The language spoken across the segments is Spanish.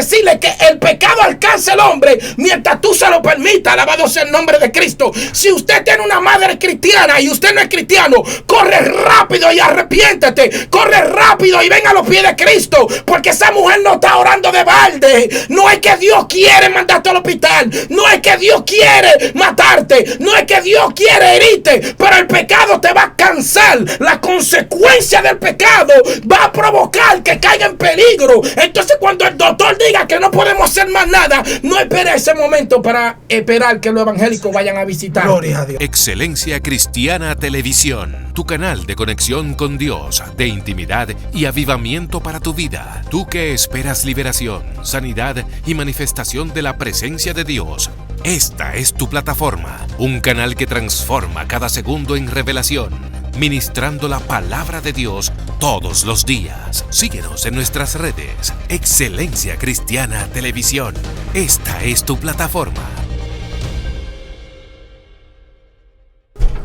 decirle que el pecado alcanza al hombre mientras tú se lo permitas. Alabado sea el nombre de Cristo. Si usted tiene una madre cristiana y usted no es cristiano, corre rápido y arrepiéntete. Corre rápido y ven a los pies de Cristo, porque esa mujer no está orando de balde. No es que Dios quiere mandarte al hospital, no es que Dios quiere matarte, no es que Dios quiere herirte, pero el pecado te va a cansar. La consecuencia del pecado va a provocar que caiga en peligro. Entonces, cuando el doctor diga que no podemos hacer más nada, no espere ese momento para esperar que los evangélicos vayan a visitar. Gloria a Dios. Excelencia Cristiana Televisión, tu canal de conexión con Dios, de intimidad y avivamiento para tu vida. Tú que esperas liberación, sanidad y manifestación de la presencia de Dios. Esta es tu plataforma, un canal que transforma cada segundo en revelación, ministrando la palabra de Dios todos los días. Síguenos en nuestras redes. Excelencia Cristiana Televisión. Esta es tu plataforma.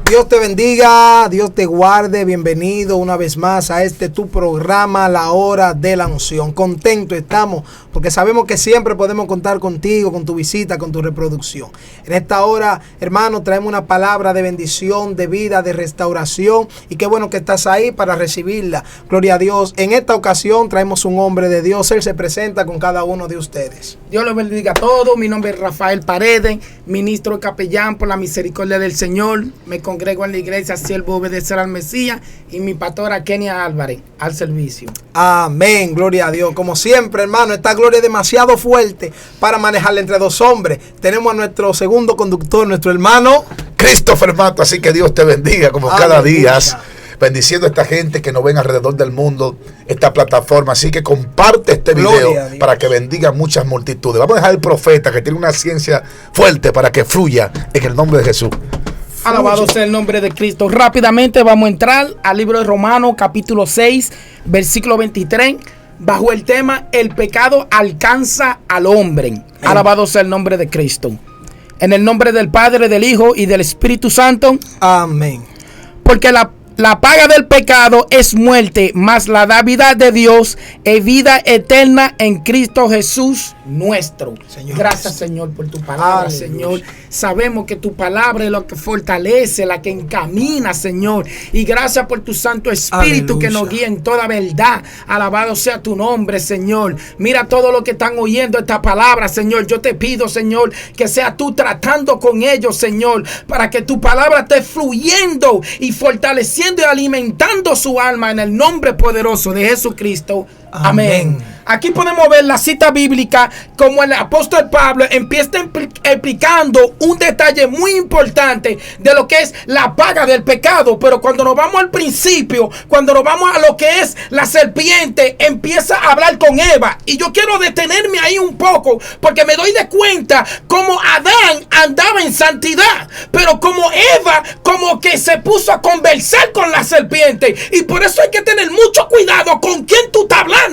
Dios te bendiga, Dios te guarde. Bienvenido una vez más a este tu programa, La Hora de la Unción. Contento estamos porque sabemos que siempre podemos contar contigo, con tu visita, con tu reproducción. En esta hora, hermano, traemos una palabra de bendición, de vida, de restauración, y qué bueno que estás ahí para recibirla. Gloria a Dios. En esta ocasión traemos un hombre de Dios. Él se presenta con cada uno de ustedes. Dios los bendiga a todos. Mi nombre es Rafael Paredes, ministro capellán por la misericordia del Señor. Me congrego en la iglesia Siervo Obedecer al Mesías, y mi pastora Kenia Álvarez al servicio. Amén, gloria a Dios. Como siempre, hermano, esta gloria es demasiado fuerte para manejarla entre dos hombres. Tenemos a nuestro segundo conductor, nuestro hermano Christopher Mato. Así que Dios te bendiga como cada día, bendiciendo a esta gente que nos ven alrededor del mundo, esta plataforma. Así que comparte este video para que bendiga muchas multitudes. Vamos a dejar al profeta, que tiene una ciencia fuerte, para que fluya en el nombre de Jesús. Alabado sea el nombre de Cristo. Rápidamente vamos a entrar al libro de Romanos, capítulo 6, versículo 23, bajo el tema: el pecado alcanza al hombre. Alabado sea el nombre de Cristo. En el nombre del Padre, del Hijo y del Espíritu Santo. Amén. Porque la paga del pecado es muerte, mas la dádiva de Dios es vida eterna en Cristo Jesús nuestro. Señor. Gracias, Señor, por tu palabra, Señor. Sabemos que tu palabra es lo que fortalece, la que encamina, Señor. Y gracias por tu Santo Espíritu, que nos guía en toda verdad. Alabado sea tu nombre, Señor. Mira todo lo que están oyendo esta palabra, Señor. Yo te pido, Señor, que sea tú tratando con ellos, Señor, para que tu palabra esté fluyendo y fortaleciendo y alimentando su alma, en el nombre poderoso de Jesucristo. Amén. Aquí podemos ver la cita bíblica, como el apóstol Pablo empieza explicando un detalle muy importante de lo que es la paga del pecado. Pero cuando nos vamos al principio, cuando nos vamos a lo que es la serpiente, empieza a hablar con Eva. Y yo quiero detenerme ahí un poco, porque me doy de cuenta cómo Adán andaba en santidad, pero como Eva como que se puso a conversar con la serpiente. Y por eso hay que tener mucho cuidado con quién tú estás hablando.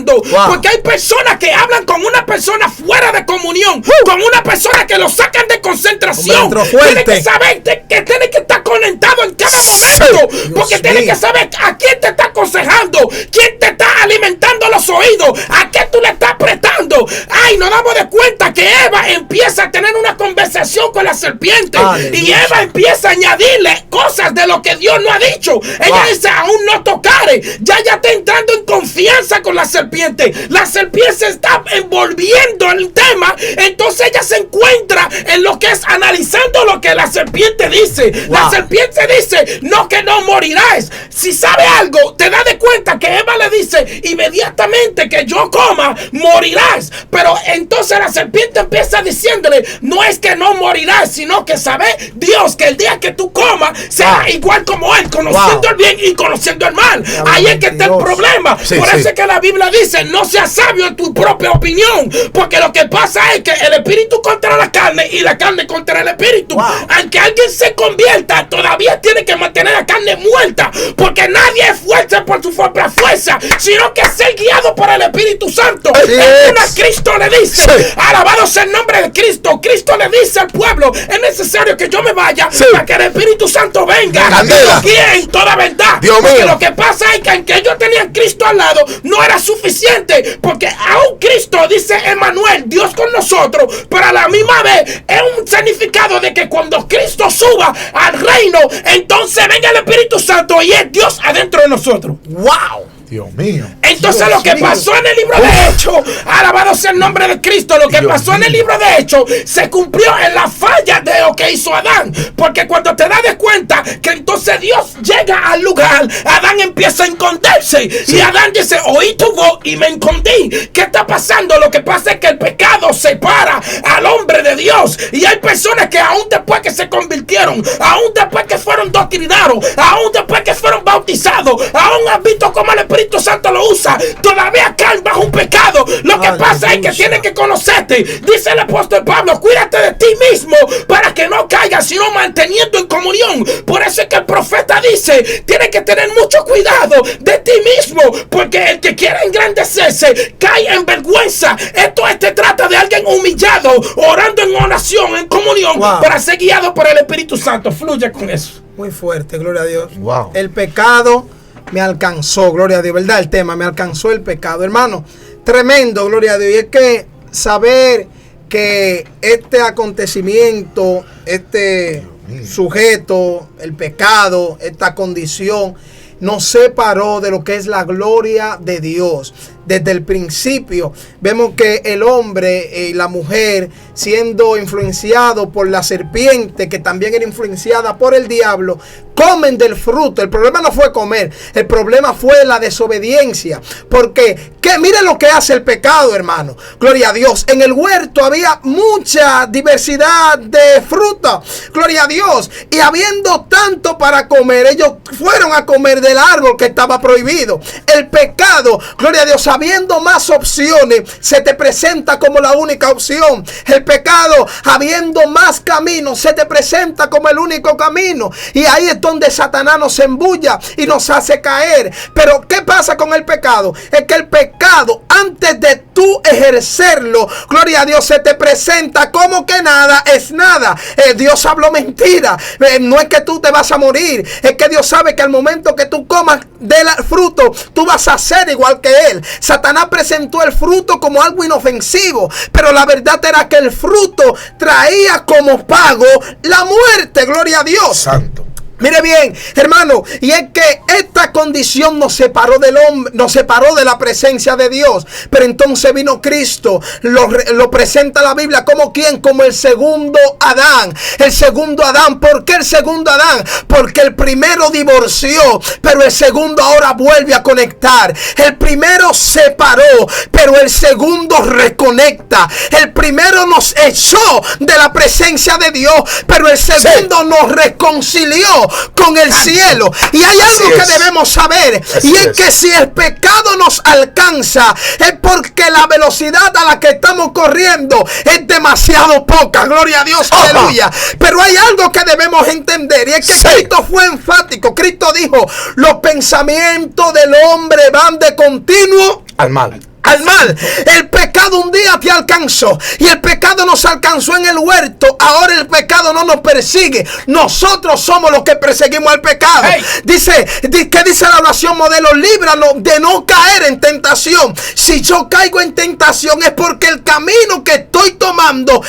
Porque hay personas que hablan con una persona fuera de comunión, con una persona que lo sacan de concentración. Tiene que saber que tiene que estar conectado en cada momento, porque tiene que saber a quién te está aconsejando, quién te está alimentando los oídos, a qué tú le estás prestando. Ay, nos damos de cuenta que Eva empieza a tener una conversación con la serpiente. Y Eva empieza a añadirle cosas de lo que Dios no ha dicho. Ella dice: aún no tocare. Ya está entrando en confianza con la serpiente. La serpiente se está envolviendo en el tema. Entonces ella se encuentra en lo que es analizando lo que la serpiente dice. La serpiente dice: no, que no morirás. Si sabe algo, te das de cuenta que Eva le dice inmediatamente: que yo coma, morirás. Pero entonces la serpiente empieza diciéndole: no es que no morirás, sino que sabe Dios que el día que tú comas será igual como él, conociendo el bien y conociendo el mal. Ahí es que está el problema. Por eso es que la Biblia dice: no seas sabio en tu propia opinión, porque lo que pasa es que el espíritu contra la carne y la carne contra el espíritu. Aunque alguien se convierta, todavía tiene que mantener la carne muerta, porque nadie es fuerte por su propia fuerza, sino que es ser guiado por el Espíritu Santo. Es una Cristo le dice, alabado sea el nombre de Cristo. Cristo le dice al pueblo, es necesario que yo me vaya para que el Espíritu Santo venga y nos guíe en toda verdad. Porque lo que pasa es que aunque ellos tenían Cristo al lado, no era suficiente, porque aún Cristo dice Emmanuel, Dios con nosotros, pero a la misma vez es un significado de que cuando Cristo suba al reino, entonces venga el Espíritu Santo y es Dios adentro de nosotros. ¡Wow! Dios mío. Entonces lo que pasó en el libro de Hechos, alabado sea el nombre de Cristo, lo que pasó en el libro de Hechos se cumplió en la falla de lo que hizo Adán. Porque cuando te das cuenta que entonces Dios llega al lugar, Adán empieza a esconderse. Y Adán dice, oí tu voz y me escondí. ¿Qué está pasando? Lo que pasa es que el pecado separa al hombre de Dios. Y hay personas que aún después que se convirtieron, aún después que fueron doctrinados, aún después que fueron bautizados, aún han visto cómo el Espíritu Santo lo usa, todavía caen bajo un pecado. Lo que pasa es que tienen que conocerte. Dice el apóstol Pablo, cuídate de ti mismo para que no caigas, sino manteniendo en comunión. Por eso es que el profeta dice, tienes que tener mucho cuidado de ti mismo, porque el que quiere engrandecerse cae en vergüenza. Esto trata de alguien humillado, orando en oración, en comunión, para ser guiado por el Espíritu Santo. Fluye con eso. Muy fuerte, gloria a Dios. El pecado me alcanzó, gloria a Dios, ¿verdad? El tema, me alcanzó el pecado, hermano. Tremendo, gloria a Dios. Y es que saber que este acontecimiento, este sujeto, el pecado, esta condición, nos separó de lo que es la gloria de Dios. Desde el principio vemos que el hombre y la mujer, siendo influenciados por la serpiente, que también era influenciada por el diablo, comen del fruto. El problema no fue comer, el problema fue la desobediencia. Porque miren lo que hace el pecado, hermano. Gloria a Dios. En el huerto había mucha diversidad de fruta. Gloria a Dios. Y habiendo tanto para comer, ellos fueron a comer del árbol que estaba prohibido. El pecado, gloria a Dios, habiendo más opciones, se te presenta como la única opción. El pecado, habiendo más caminos, se te presenta como el único camino. Y ahí es donde Satanás nos embulla y nos hace caer. Pero ¿qué pasa con el pecado? Es que el pecado, antes de tú ejercerlo, gloria a Dios, se te presenta como que nada es nada. Dios habló mentira. No es que tú te vas a morir, es que Dios sabe que al momento que tú comas del fruto, tú vas a ser igual que Él. Satanás presentó el fruto como algo inofensivo, pero la verdad era que el fruto traía como pago la muerte. Gloria a Dios. Santo. Mire bien, hermano, y es que esta condición nos separó del hombre, nos separó de la presencia de Dios. Pero entonces vino Cristo, lo presenta la Biblia como ¿quién? Como el segundo Adán. El segundo Adán. ¿Por qué el segundo Adán? Porque el primero divorció, pero el segundo ahora vuelve a conectar. El primero separó, pero el segundo reconecta. El primero nos echó de la presencia de Dios, pero el segundo nos reconcilió con el cielo. Y hay algo que debemos saber, y es que si el pecado nos alcanza, es porque la velocidad a la que estamos corriendo es demasiado poca. Gloria a Dios, aleluya. Pero hay algo que debemos entender, y es que Cristo fue enfático. Cristo dijo, los pensamientos del hombre van de continuo al mal. Al mal. El pecado un día te alcanzó, y el pecado nos alcanzó en el huerto. Ahora el pecado no nos persigue, nosotros somos los que perseguimos al pecado. Dice la oración modelo, líbranos de no caer en tentación. Si yo caigo en tentación es porque el camino que estoy tomando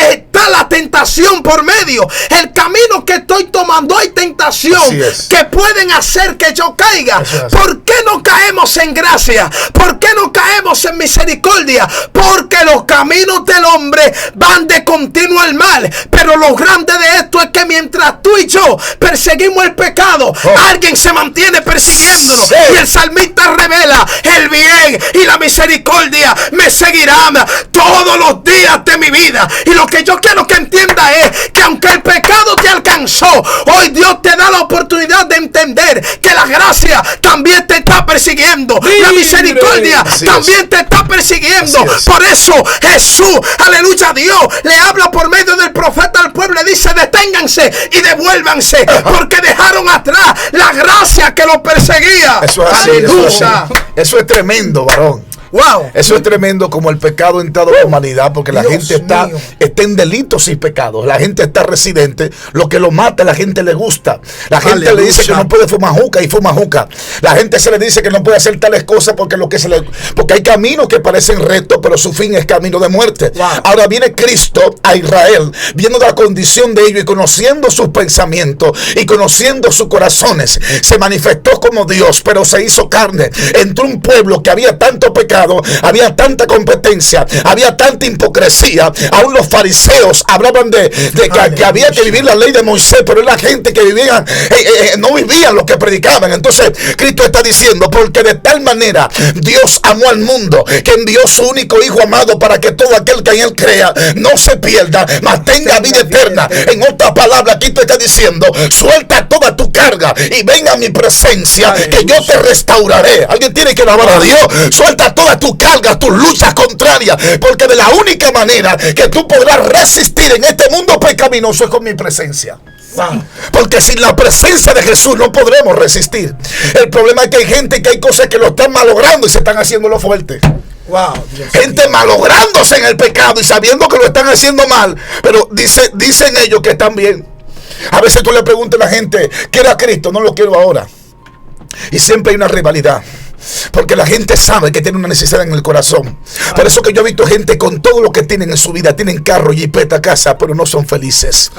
está la tentación por medio. El camino que estoy tomando hay tentación que pueden hacer que yo caiga. ¿Por qué no caemos en gracia? ¿Por qué no caemos en misericordia? Porque los caminos del hombre van de continuo al mal. Pero lo grande de esto es que mientras tú y yo perseguimos el pecado, alguien se mantiene persiguiéndonos. Y el salmista revela, el bien y la misericordia me seguirán todos los días de mi vida. Y lo que yo quiero que entienda es que aunque el pecado te alcanzó, hoy Dios te da la oportunidad de entender que la gracia también te está persiguiendo. La misericordia también te está persiguiendo. Por eso Jesús, aleluya, Dios le habla por medio del profeta al pueblo, le dice, deténganse y devuélvanse, porque dejaron atrás la gracia que los perseguía. Eso es así, eso es tremendo, varón. Wow. Eso es tremendo, como el pecado ha entrado en la humanidad, porque la gente está en delitos y pecados. La gente está residente. Lo que lo mata, la gente le gusta. La gente le dice que no puede fumar juca y fuma juca. La gente se le dice que no puede hacer tales cosas porque porque hay caminos que parecen rectos, pero su fin es camino de muerte. Wow. Ahora viene Cristo a Israel, viendo la condición de ellos y conociendo sus pensamientos y conociendo sus corazones. Se manifestó como Dios, pero se hizo carne. Entró un pueblo que había tanto pecado, había tanta competencia, había tanta hipocresía. Aún los fariseos hablaban de que había que vivir la ley de Moisés, pero la gente que vivía no vivían lo que predicaban. Entonces Cristo está diciendo, porque de tal manera Dios amó al mundo, que envió su único Hijo amado, para que todo aquel que en él crea no se pierda, mas tenga vida eterna. En otras palabras, Cristo está diciendo, suelta toda tu carga y ven a mi presencia, que yo te restauraré. Alguien tiene que alabar a Dios. Suelta toda tu carga, tus luchas contrarias, porque de la única manera que tú podrás resistir en este mundo pecaminoso es con mi presencia. Porque sin la presencia de Jesús no podremos resistir. El problema es que hay gente, que hay cosas que lo están malogrando y se están haciendo lo fuerte. Wow, gente malográndose en el pecado y sabiendo que lo están haciendo mal, pero dicen ellos que están bien. A veces tú le preguntas a la gente, ¿quiero a Cristo? No lo quiero ahora. Y siempre hay una rivalidad, porque la gente sabe que tiene una necesidad en el corazón. Por eso que yo he visto gente con todo lo que tienen en su vida, tienen carro, jipeta, casa, pero no son felices.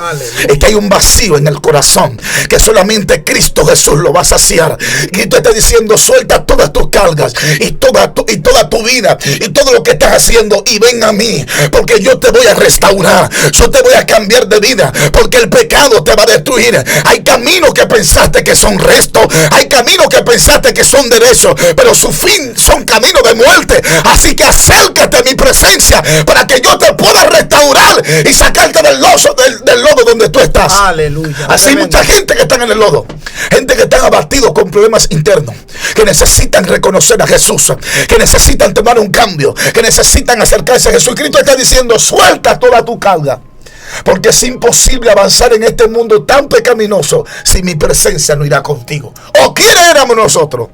Es que hay un vacío en el corazón que solamente Cristo Jesús lo va a saciar. Cristo está diciendo, suelta todas tus cargas y toda tu vida y todo lo que estás haciendo, y ven a mí, porque yo te voy a restaurar, yo te voy a cambiar de vida, porque el pecado te va a destruir. Hay caminos que pensaste que son restos, hay caminos que pensaste que son derechos, pero su fin son caminos de muerte. Así que acércate a mi presencia para que yo te pueda restaurar y sacarte del lodo donde tú estás. Aleluya. Así hay mucha gente que está en el lodo, gente que están abatidos con problemas internos, que necesitan reconocer a Jesús, que necesitan tomar un cambio, que necesitan acercarse a Jesús. Cristo está diciendo, suelta toda tu carga, porque es imposible avanzar en este mundo tan pecaminoso si mi presencia no irá contigo. ¿O quién éramos nosotros?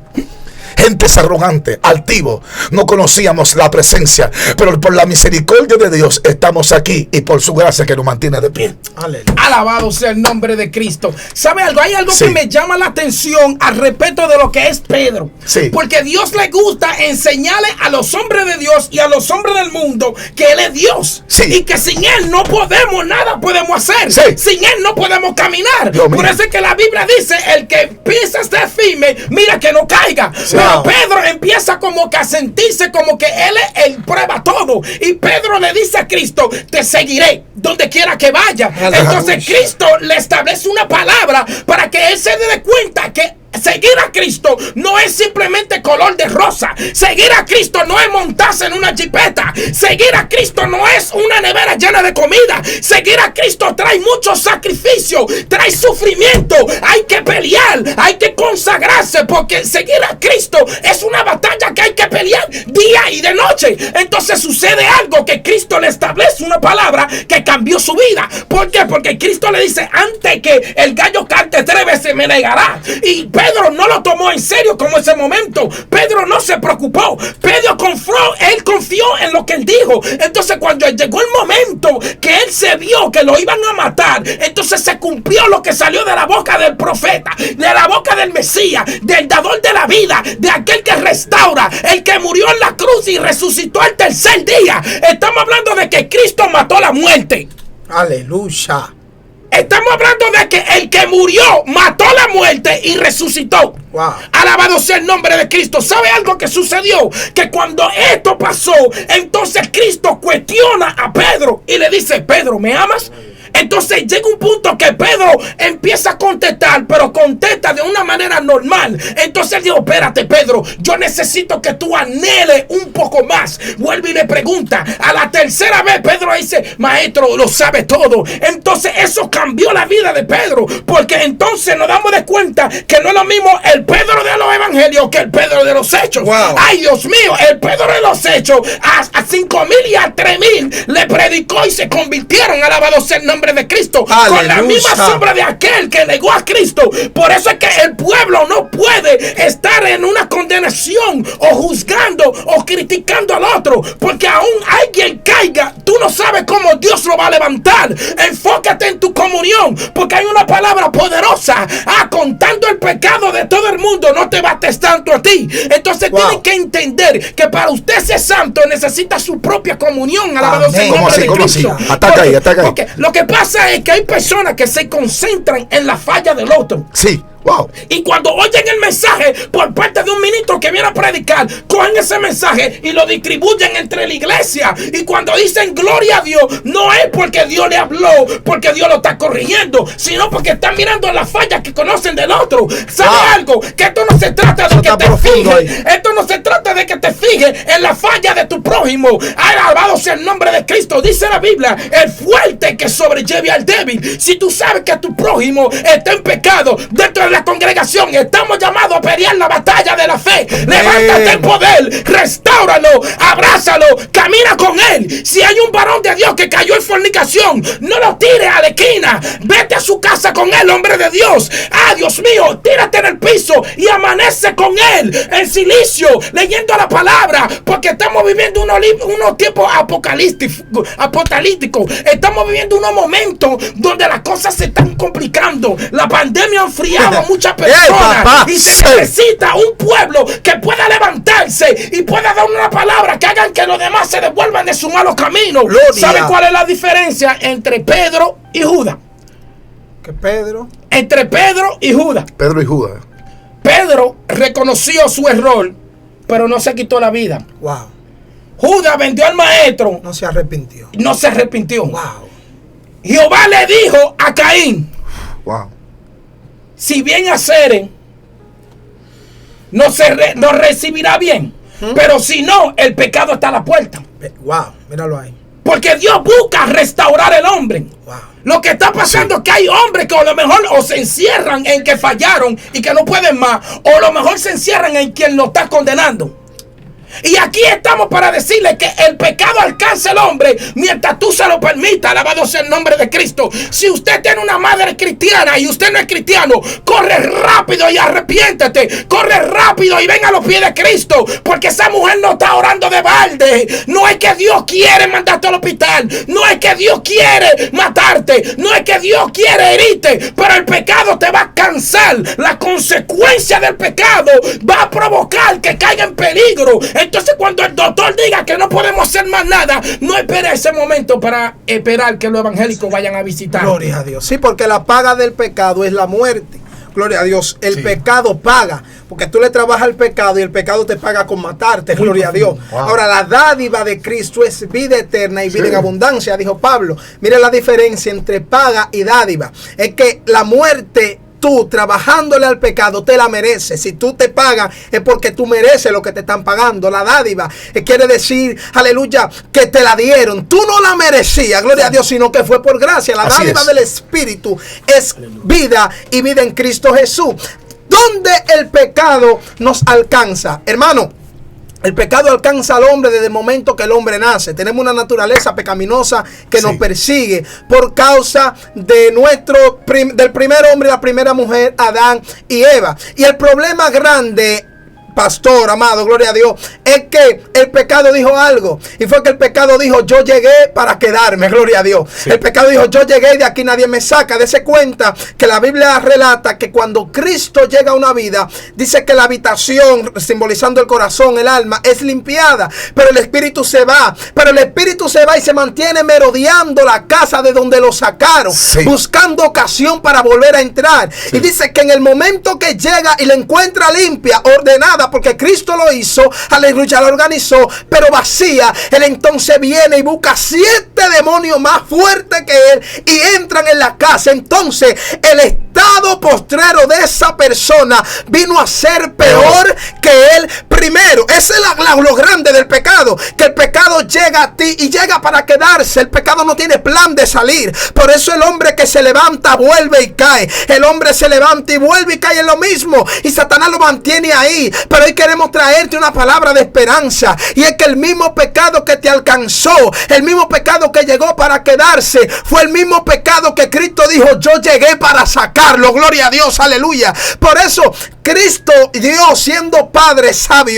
Gentes arrogantes, altivos, no conocíamos la presencia, pero por la misericordia de Dios estamos aquí, y por su gracia que nos mantiene de pie. Aleluya. Alabado sea el nombre de Cristo. ¿Sabe algo? Hay algo que me llama la atención al respecto de lo que es Pedro. Porque Dios le gusta enseñarle a los hombres de Dios y a los hombres del mundo que Él es Dios. Y que sin Él no podemos, nada podemos hacer. Sin Él no podemos caminar. Por eso es que la Biblia dice, el que piensa estar firme, mira que no caiga. Pero Pedro empieza como que a sentirse como que él prueba todo. Y Pedro le dice a Cristo, te seguiré donde quiera que vaya. Entonces Cristo le establece una palabra para que él se dé cuenta que seguir a Cristo no es simplemente color de rosa. Seguir a Cristo no es montarse en una jipeta. Seguir a Cristo no es una nevera llena de comida. Seguir a Cristo trae mucho sacrificio, trae sufrimiento. Hay que pelear, hay que consagrarse, porque seguir a Cristo es una batalla que hay que pelear día y de noche. Entonces sucede algo, que Cristo le establece una palabra que cambió su vida. ¿Por qué? Porque Cristo le dice, antes que el gallo cante 3 veces me negará. Y Pedro no lo tomó en serio como ese momento. Pedro no se preocupó. Pedro confió en lo que él dijo. Entonces cuando llegó el momento que él se vio que lo iban a matar, entonces se cumplió lo que salió de la boca del profeta, de la boca del Mesías, del dador de la vida, de aquel que restaura, el que murió en la cruz y resucitó al tercer día. Estamos hablando de que Cristo mató la muerte. Aleluya. Estamos hablando de que el que murió mató la muerte y resucitó. Wow. Alabado sea el nombre de Cristo. ¿Sabe algo que sucedió? Que cuando esto pasó, entonces Cristo cuestiona a Pedro y le dice, Pedro, ¿me amas? Entonces llega un punto que Pedro empieza a contestar, pero contesta de una manera normal. Entonces él dijo, espérate, Pedro, yo necesito que tú anheles un poco más. Vuelve y le pregunta. A la tercera vez Pedro dice, maestro, lo sabe todo. Entonces eso cambió la vida de Pedro, porque entonces nos damos de cuenta que no es lo mismo el el Pedro de los evangelios que el Pedro de los hechos. Wow. Ay, Dios mío, el Pedro de los hechos a 5,000 y a 3,000 le predicó y se convirtieron. Alabado sea el nombre de Cristo. Aleluya. Con la misma sombra de aquel que negó a Cristo. Por eso es que el pueblo no puede estar en una condenación o juzgando o criticando al otro, porque aún alguien caiga, tú no sabes cómo Dios lo va a levantar. Enfócate en tu comunión, porque hay una palabra poderosa. Contando el pecado de todo el mundo no te bates tanto a ti. Entonces tienen que entender que para usted ser santo necesita su propia comunión. Alabado sea el nombre de Cristo. Ataca ahí. Porque lo que pasa es que hay personas que se concentran en la falla del otro. Sí. Wow. Y cuando oyen el mensaje por parte de un ministro que viene a predicar, cogen ese mensaje y lo distribuyen entre la iglesia. Y cuando dicen gloria a Dios, no es porque Dios le habló, porque Dios lo está corrigiendo, sino porque están mirando las fallas que conocen del otro. ¿Sabe algo? Que esto no se trata de que te fijes. Esto no se trata de que te fijes en la falla de tu prójimo. Alabado sea el nombre de Cristo. Dice la Biblia, el fuerte que sobrelleve al débil. Si tú sabes que tu prójimo está en pecado dentro de la congregación, estamos llamados a pelear la batalla de la fe. Levántate en poder, restáuralo, abrázalo, camina con él. Si hay un varón de Dios que cayó en fornicación, no lo tires a la esquina, vete a su casa con él, hombre de Dios. Dios mío, tírate en el piso y amanece con él en silicio, leyendo la palabra, porque estamos viviendo unos tiempos apocalípticos. Estamos viviendo unos momentos donde las cosas se están complicando. La pandemia ha enfriado a muchas personas y se necesita un pueblo que pueda levantarse y pueda dar una palabra que hagan que los demás se devuelvan de su malo camino. ¿Saben cuál es la diferencia entre Pedro y Judas? ¿Qué Pedro? Entre Pedro y Judas. Pedro y Judas. Pedro reconoció su error, pero no se quitó la vida. Wow. Judas vendió al maestro. No se arrepintió. No se arrepintió. Wow. Jehová le dijo a Caín: Wow. Si bien haceren, no recibirá bien. Pero si no, el pecado está a la puerta. Wow, míralo ahí. Porque Dios busca restaurar el hombre. Wow. Lo que está pasando es que hay hombres que a lo mejor o se encierran en que fallaron y que no pueden más, o a lo mejor se encierran en quien lo está condenando. Y aquí estamos para decirle que el pecado alcanza al hombre mientras tú se lo permitas. Alabado sea el nombre de Cristo. Si usted tiene una madre cristiana y usted no es cristiano, corre rápido y arrepiéntete. Corre rápido y ven a los pies de Cristo, porque esa mujer no está orando de balde. No es que Dios quiere mandarte al hospital, no es que Dios quiere matarte, no es que Dios quiere herirte, pero el pecado te va a cansar. La consecuencia del pecado va a provocar que caiga en peligro. Entonces, cuando el doctor diga que no podemos hacer más nada, no espere ese momento para esperar que los evangélicos vayan a visitar. Gloria a Dios. Sí, porque la paga del pecado es la muerte. Gloria a Dios. El pecado paga, porque tú le trabajas al pecado y el pecado te paga con matarte. Gloria a Dios. Wow. Ahora, la dádiva de Cristo es vida eterna y vida en abundancia, dijo Pablo. Mire la diferencia entre paga y dádiva. Es que la muerte, tú trabajándole al pecado te la mereces. Si tú te pagas es porque tú mereces lo que te están pagando. La dádiva quiere decir, aleluya, que te la dieron. Tú no la merecías, gloria a Dios, sino que fue por gracia. La dádiva del Espíritu es vida y vida en Cristo Jesús. ¿Dónde el pecado nos alcanza? Hermano, el pecado alcanza al hombre desde el momento que el hombre nace. Tenemos una naturaleza pecaminosa que nos persigue por causa de del primer hombre y la primera mujer, Adán y Eva. Y el problema grande, pastor amado, gloria a Dios, es que el pecado dijo algo. Y fue que el pecado dijo: yo llegué para quedarme, gloria a Dios. El pecado dijo: yo llegué y de aquí nadie me saca. Dese cuenta que la Biblia relata que cuando Cristo llega a una vida, dice que la habitación, simbolizando el corazón, el alma, es limpiada, pero el espíritu se va. Pero el espíritu se va y se mantiene merodeando la casa de donde lo sacaron, buscando ocasión para volver a entrar. Y dice que en el momento que llega y la encuentra limpia, ordenada, porque Cristo lo hizo, aleluya, lo organizó, pero vacía, él entonces viene y busca 7 demonios más fuertes que él y entran en la casa. Entonces el estado postrero de esa persona vino a ser peor que el primero. Ese es lo grande del pecado, que el pecado llega a ti y llega para quedarse. El pecado no tiene plan de salir. Por eso el hombre que se levanta vuelve y cae. El hombre se levanta y vuelve y cae en lo mismo, y Satanás lo mantiene ahí. Pero hoy queremos traerte una palabra de esperanza, y es que el mismo pecado que te alcanzó, el mismo pecado que llegó para quedarse, fue el mismo pecado que Cristo dijo: yo llegué para sacarlo. Gloria a Dios, aleluya. Por eso Cristo, Dios, siendo Padre sabio,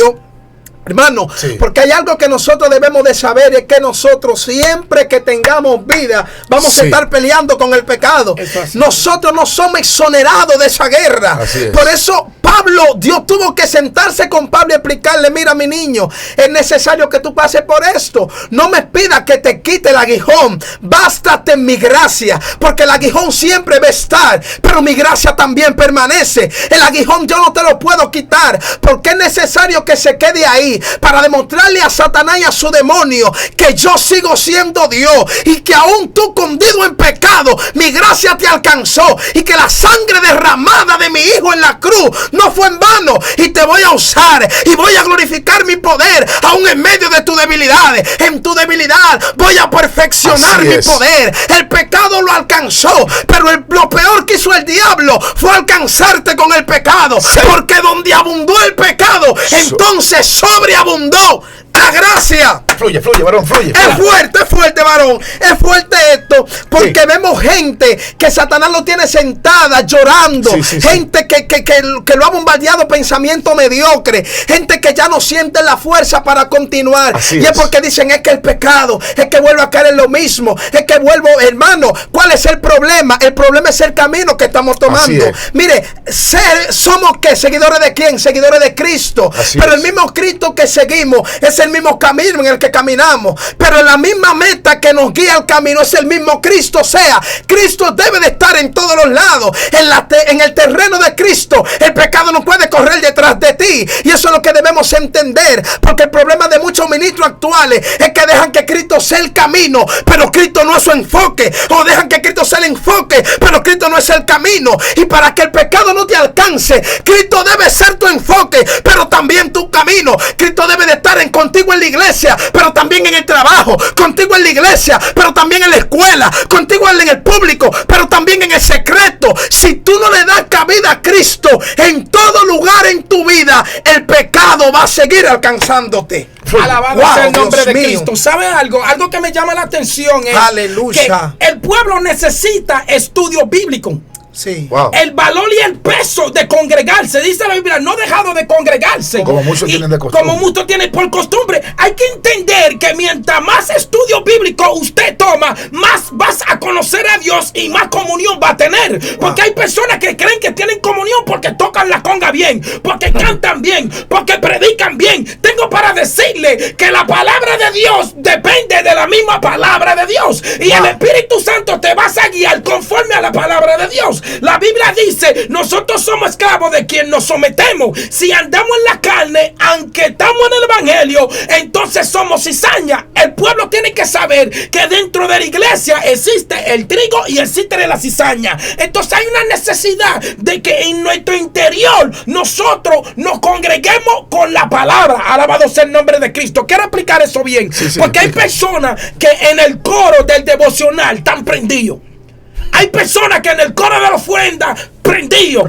hermano, sí, porque hay algo que nosotros debemos de saber, es que nosotros siempre que tengamos vida vamos a estar peleando con el pecado. Nosotros no somos exonerados de esa guerra. Por eso Pablo, Dios tuvo que sentarse con Pablo y explicarle: mira, mi niño, es necesario que tú pases por esto. No me pidas que te quite el aguijón, bástate en mi gracia, porque el aguijón siempre va a estar, pero mi gracia también permanece. El aguijón yo no te lo puedo quitar, porque es necesario que se quede ahí, para demostrarle a Satanás y a su demonio que yo sigo siendo Dios, y que aún tú, hundido en pecado, mi gracia te alcanzó, y que la sangre derramada de mi hijo en la cruz no fue en vano, y te voy a usar y voy a glorificar mi poder aún en medio de tus debilidades. En tu debilidad voy a perfeccionar mi poder. El pecado lo alcanzó, pero lo peor que hizo el diablo fue alcanzarte con el pecado, porque donde abundó el pecado, entonces sobreabundó la gracia. Fluye, varón, fluye. Es fuerte, varón. Es fuerte esto, porque vemos gente que Satanás lo tiene sentada llorando. Gente que lo ha bombardeado pensamiento mediocre. Gente que ya no siente la fuerza para continuar. Y es porque dicen: es que el pecado, es que vuelvo a caer en lo mismo, es que vuelvo. Hermano, ¿cuál es el problema? El problema es el camino que estamos tomando. Mire, somos ¿qué? ¿Seguidores de quién? Seguidores de Cristo. Pero el mismo Cristo que seguimos es el mismo camino en el que caminamos, pero la misma meta que nos guía al camino es el mismo Cristo. O sea, Cristo debe de estar en todos los lados. En el terreno de Cristo el pecado no puede correr detrás de ti, y eso es lo que debemos entender, porque el problema de muchos ministros actuales es que dejan que Cristo sea el camino, pero Cristo no es su enfoque, o dejan que Cristo sea el enfoque, pero Cristo no es el camino. Y para que el pecado no te alcance, Cristo debe ser tu enfoque, pero también tu camino. Cristo debe de estar contigo en la iglesia, pero también en el trabajo, contigo en la iglesia, pero también en la escuela, contigo en el público, pero también en el secreto. Si tú no le das cabida a Cristo en todo lugar en tu vida, el pecado va a seguir alcanzándote. Alabado sea el nombre de Cristo. ¿Sabe algo? Algo que me llama la atención es aleluya, que el pueblo necesita estudio bíblico. El valor y el peso de congregarse. Dice la Biblia: no dejado de congregarse, como muchos tienen de costumbre. Como muchos tienen por costumbre. Hay que entender que mientras más estudio bíblico usted toma, más vas a conocer a Dios y más comunión va a tener. Porque hay personas que creen que tienen comunión porque tocan la conga bien, porque cantan bien, porque predican bien. Tengo para decirle que la palabra de Dios depende de la misma palabra de Dios, y el Espíritu Santo te vas a guiar conforme a la palabra de Dios. La Biblia dice: nosotros somos esclavos de quien nos sometemos. Si andamos en la carne, aunque estamos en el evangelio, entonces somos cizaña. El pueblo tiene que saber que dentro de la iglesia existe el trigo y existe la cizaña. Entonces hay una necesidad de que en nuestro interior nosotros nos congreguemos con la palabra. Alabado sea el nombre de Cristo. Quiero explicar eso bien, porque hay personas que en el coro del devocional están prendidos. Hay personas que en el coro de la ofrenda prendido,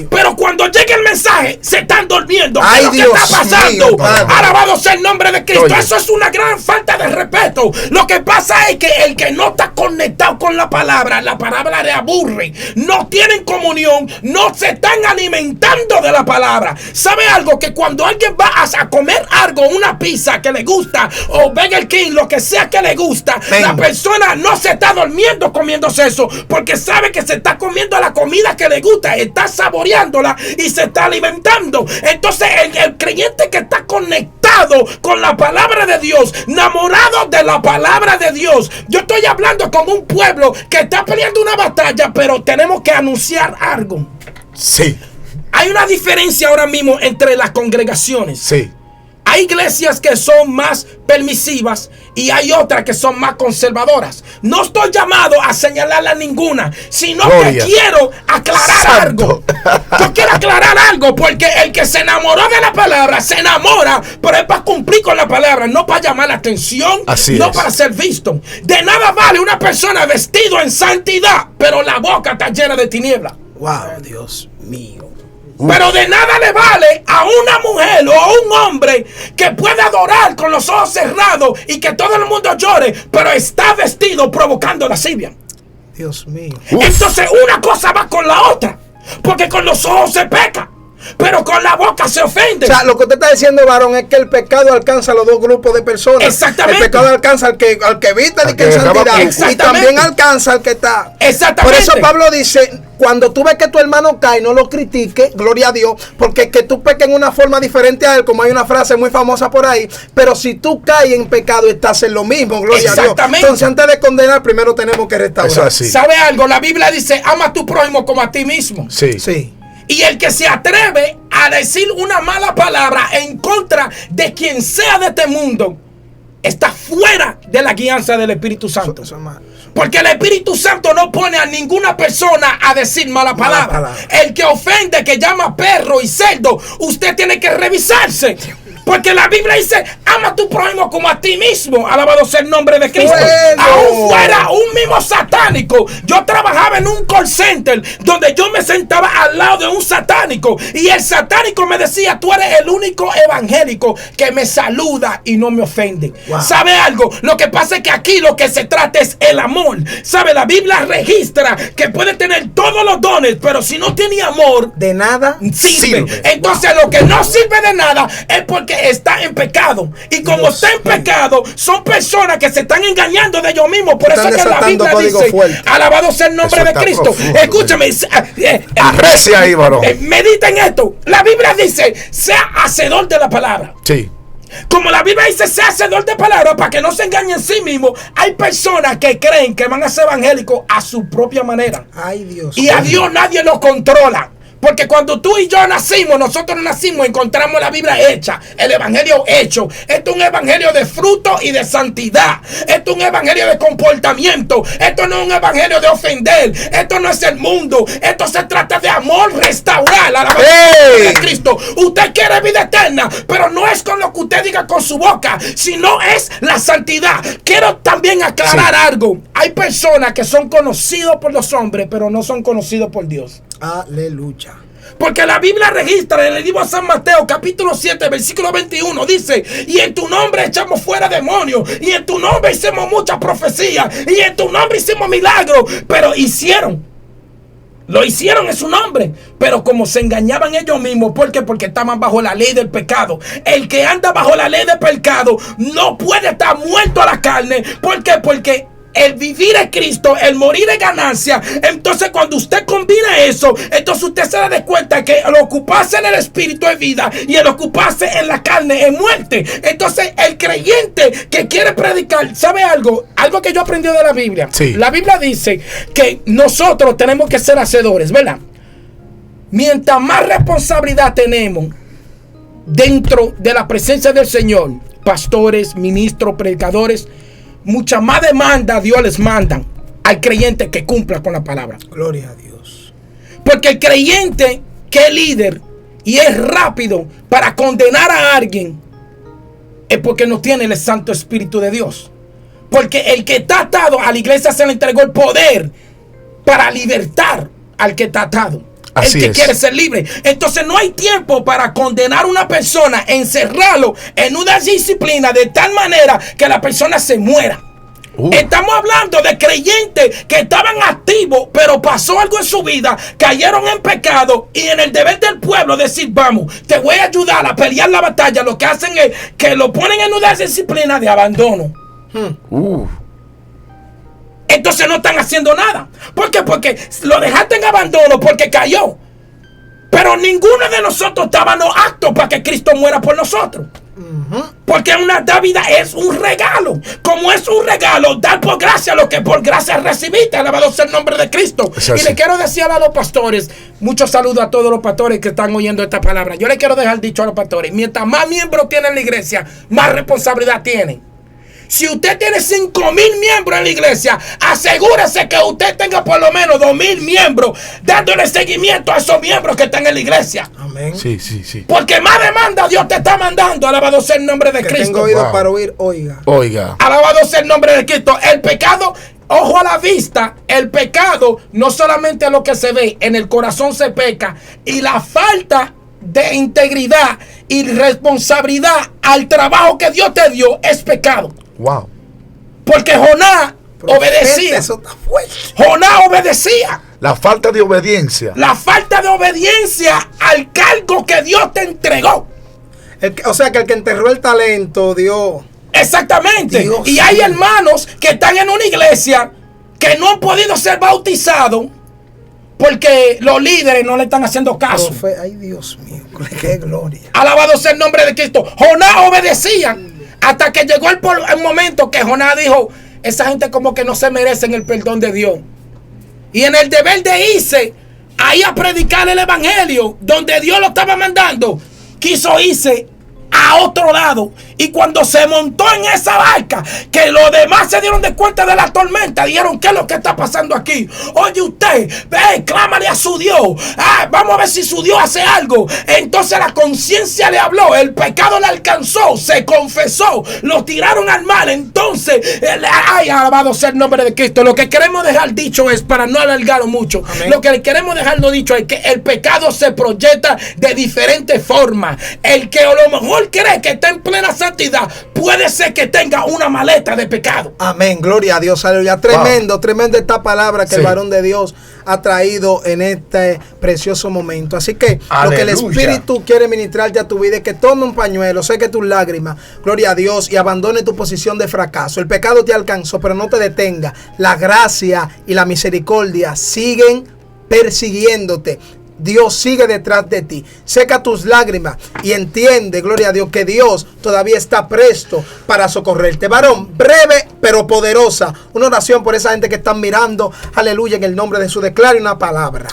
pero cuando llega el mensaje se están durmiendo. ¿Qué es lo que está pasando? Alabado sea el nombre de Cristo. Eso es una gran falta de respeto. Lo que pasa es que el que no está conectado con la palabra le aburre. No tienen comunión, no se están alimentando de la palabra. ¿Sabe algo? Que cuando alguien va a comer algo, una pizza que le gusta, o Burger King, lo que sea que le gusta, la persona no se está durmiendo comiéndose eso, porque sabe que se está comiendo la comida que le gusta, está saboreándola y se está alimentando. Entonces el creyente que está conectado con la palabra de Dios, enamorado de la palabra de Dios. Yo estoy hablando con un pueblo que está peleando una batalla, pero tenemos que anunciar algo. Sí. Hay una diferencia ahora mismo entre las congregaciones. Sí. Hay iglesias que son más permisivas y hay otras que son más conservadoras. No estoy llamado a señalar a ninguna, sino Gloria. que quiero aclarar algo. Yo quiero aclarar algo, porque el que se enamoró de la palabra se enamora, pero es para cumplir con la palabra, no para llamar la atención, no para ser visto. De nada vale una persona vestido en santidad, pero la boca está llena de tinieblas. Wow, Dios mío. Pero de nada le vale a una mujer o a un hombre que pueda adorar con los ojos cerrados y que todo el mundo llore, pero está vestido provocando lascivia. Dios mío. Entonces una cosa va con la otra, porque con los ojos se peca, pero con la boca se ofende. O sea, lo que usted está diciendo, varón, es que el pecado alcanza a los dos grupos de personas. Exactamente. El pecado alcanza al que evita de que en santidad, y también alcanza al que está. Exactamente. Por eso Pablo dice, cuando tú ves que tu hermano cae, no lo critiques, gloria a Dios, porque que tú peques en una forma diferente a él, como hay una frase muy famosa por ahí, pero si tú caes en pecado, estás en lo mismo, gloria a Dios. Entonces, antes de condenar, primero tenemos que restaurar. Eso así. ¿Sabe algo? La Biblia dice, ama a tu prójimo como a ti mismo. Sí. Y el que se atreve a decir una mala palabra en contra de quien sea de este mundo, está fuera de la guianza del Espíritu Santo. Eso es malo. Porque el Espíritu Santo no pone a ninguna persona a decir mala palabra. El que ofende, que llama perro y cerdo, usted tiene que revisarse. Porque la Biblia dice, ama a tu prójimo como a ti mismo. Alabado sea el nombre de Cristo. Bueno. Aún fuera un mismo satánico. Yo trabajaba en un call center donde yo me sentaba al lado de un satánico. Y el satánico me decía, tú eres el único evangélico que me saluda y no me ofende. Wow. ¿Sabe algo? Lo que pasa es que aquí lo que se trata es el amor. ¿Sabe? La Biblia registra que puede tener todos los dones, pero si no tiene amor, de nada sirve. Entonces lo que no sirve de nada es porque está en pecado. Y como está en pecado, son personas que se están engañando de ellos mismos. Por eso que la Biblia dice, alabado sea el nombre de Cristo. Escúchame, arrecia ahí, varón. Mediten esto. La Biblia dice, sea hacedor de la palabra. Sí. Como la Biblia dice, sea hacedor de palabra, para que no se engañen en sí mismos. Hay personas que creen que van a ser evangélicos a su propia manera. Ay, Dios. Y a Dios nadie lo controla. Porque cuando tú y yo nacimos, nosotros nacimos, encontramos la Biblia hecha, el evangelio hecho. Esto es un evangelio de fruto y de santidad. Esto es un evangelio de comportamiento. Esto no es un evangelio de ofender. Esto no es el mundo. Esto se trata de amor, restaurar a la de Cristo. Usted quiere vida eterna, pero no es con lo que usted diga con su boca, sino es la santidad. Quiero también aclarar algo. Hay personas que son conocidos por los hombres, pero no son conocidos por Dios. Aleluya. Porque la Biblia registra en el libro de San Mateo, capítulo 7, versículo 21, dice, y en tu nombre echamos fuera demonios, y en tu nombre hicimos muchas profecías, y en tu nombre hicimos milagros, pero lo hicieron en su nombre, pero como se engañaban ellos mismos, ¿por qué? Porque estaban bajo la ley del pecado. El que anda bajo la ley del pecado no puede estar muerto a la carne. ¿Por qué? Porque el vivir es Cristo, el morir es ganancia. Entonces cuando usted combina eso, entonces usted se da cuenta que el ocuparse en el espíritu es vida y el ocuparse en la carne es muerte. Entonces el creyente que quiere predicar, ¿sabe algo? Algo que yo aprendí de la Biblia. Sí. La Biblia dice que nosotros tenemos que ser hacedores, ¿verdad? Mientras más responsabilidad tenemos dentro de la presencia del Señor, pastores, ministros, predicadores, mucha más demanda Dios les manda al creyente que cumpla con la palabra. Gloria a Dios. Porque el creyente que es líder y es rápido para condenar a alguien es porque no tiene el Santo Espíritu de Dios. Porque el que está atado a la iglesia se le entregó el poder para libertar al que está atado. Así el que es. quiere ser libre. Entonces no hay tiempo para condenar a una persona, encerrarlo en una disciplina de tal manera que la persona se muera. Estamos hablando de creyentes que estaban activos, pero pasó algo en su vida, cayeron en pecado y en el deber del pueblo decir, vamos, te voy a ayudar a pelear la batalla. Lo que hacen es que lo ponen en una disciplina de abandono. Entonces no están haciendo nada. ¿Por qué? Porque lo dejaste en abandono porque cayó. Pero ninguno de nosotros estábamos aptos para que Cristo muera por nosotros. Porque una dávida es un regalo. Como es un regalo, dar por gracia lo que por gracia recibiste. Alabado sea el nombre de Cristo. Y le quiero decir a los pastores, muchos saludos a todos los pastores que están oyendo esta palabra. Yo le quiero dejar dicho a los pastores, mientras más miembros tienen en la iglesia, más responsabilidad tienen. Si usted tiene 5,000 miembros en la iglesia, asegúrese que usted tenga por lo menos 2,000 miembros dándole seguimiento a esos miembros que están en la iglesia. Amén. Sí. Porque más demanda Dios te está mandando. Alabado sea el nombre de Cristo. Tengo oído para oír, oiga. Alabado sea el nombre de Cristo. El pecado, ojo a la vista, el pecado no solamente es lo que se ve, en el corazón se peca. Y la falta de integridad y responsabilidad al trabajo que Dios te dio es pecado. Wow. Porque Jonás obedecía. Eso está fuerte. Jonás obedecía. La falta de obediencia. La falta de obediencia al cargo que Dios te entregó. O sea, que el que enterró el talento, Dios. Exactamente. Dios y hay mío. hermanos que están en una iglesia que no han podido ser bautizados porque los líderes no le están haciendo caso. Ay, Dios mío, qué gloria. Alabado sea el nombre de Cristo. Jonás obedecía hasta que llegó el momento que Jonás dijo, esa gente como que no se merecen el perdón de Dios. Y en el deber de irse ahí a predicar el evangelio donde Dios lo estaba mandando, quiso irse a otro lado. Y cuando se montó en esa barca, que los demás se dieron de cuenta de la tormenta, dijeron, ¿qué es lo que está pasando aquí? Oye, usted, ve, clámale a su Dios. Vamos a ver si su Dios hace algo. Entonces la conciencia le habló, el pecado le alcanzó, se confesó, lo tiraron al mar. Entonces, alabado sea el nombre de Cristo. Lo que queremos dejar dicho es, para no alargarlo mucho, amén, lo que queremos dejarlo dicho es que el pecado se proyecta de diferentes formas. El que a lo mejor cree que está en plena santidad, puede ser que tenga una maleta de pecado. Amén, gloria a Dios, aleluya. Tremendo esta palabra que el varón de Dios ha traído en este precioso momento. Así que aleluya, lo que el Espíritu quiere ministrarte a tu vida es que tome un pañuelo, seque tus lágrimas, gloria a Dios, y abandone tu posición de fracaso. El pecado te alcanzó, pero no te detenga. La gracia y la misericordia siguen persiguiéndote. Dios sigue detrás de ti. Seca tus lágrimas y entiende, gloria a Dios, que Dios todavía está presto para socorrerte. Varón, breve pero poderosa. Una oración por esa gente que están mirando. Aleluya, en el nombre de Jesús. Declare una palabra.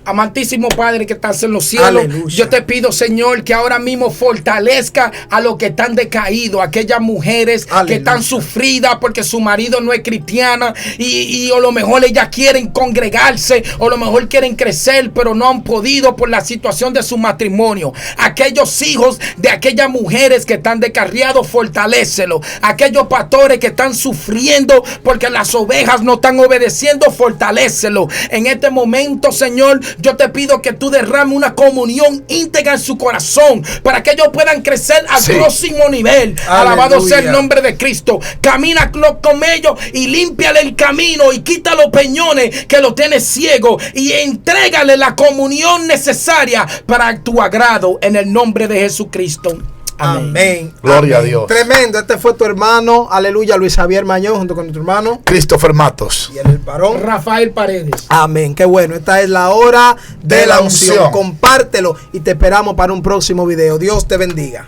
Amantísimo Padre que estás en los cielos, aleluya, yo te pido, Señor, que ahora mismo fortalezca a los que están decaídos, aquellas mujeres, aleluya, que están sufridas porque su marido no es cristiana y a lo mejor ellas quieren congregarse, o a lo mejor quieren crecer, pero no han podido por la situación de su matrimonio. Aquellos hijos de aquellas mujeres que están descarriados, fortalécelo. Aquellos pastores que están sufriendo porque las ovejas no están obedeciendo, fortalécelo. En este momento, Señor, yo te pido que tú derrames una comunión íntegra en su corazón para que ellos puedan crecer al próximo nivel. Aleluya. Alabado sea el nombre de Cristo. Camina con ellos y límpiale el camino y quita los peñones que lo tiene ciego y entrégale la comunión necesaria para tu agrado en el nombre de Jesucristo. Amén. Gloria a Dios. Tremendo. Este fue tu hermano, aleluya, Luis Javier Mañón, junto con tu hermano Christopher Matos y el varón Rafael Paredes. Amén. Qué bueno. Esta es la hora de la unción. Compártelo y te esperamos para un próximo video. Dios te bendiga.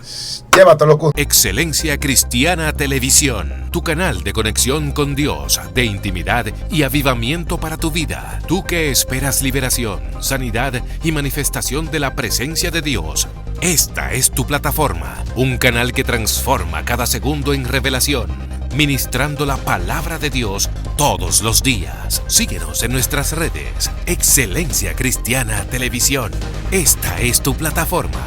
Llévatelo. Excelencia Cristiana Televisión, tu canal de conexión con Dios, de intimidad y avivamiento para tu vida. Tú que esperas liberación, sanidad y manifestación de la presencia de Dios. Esta es tu plataforma, un canal que transforma cada segundo en revelación, ministrando la palabra de Dios todos los días. Síguenos en nuestras redes. Excelencia Cristiana Televisión. Esta es tu plataforma.